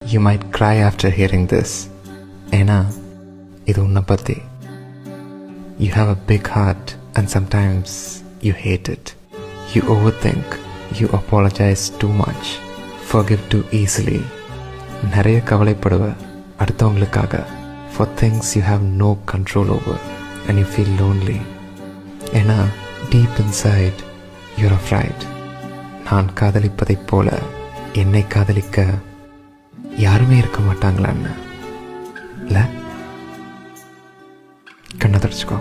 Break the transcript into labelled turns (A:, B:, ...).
A: You might cry after hearing this. ஏன்னா இது உன்னை பற்றி. You have a big heart and sometimes you hate it. You overthink. You apologize too much. Forgive too easily. நிறைய கவலைப்படுவ அடுத்தவங்களுக்காக. For things you have no control over and you feel lonely. ஏன்னா deep inside you're afraid. நான் காதலிப்பதைப் போல என்னை காதலிக்க யாருமே இருக்க மாட்டாங்களான்னு இல்லை. கண்ணை தொடச்சிக்கோ.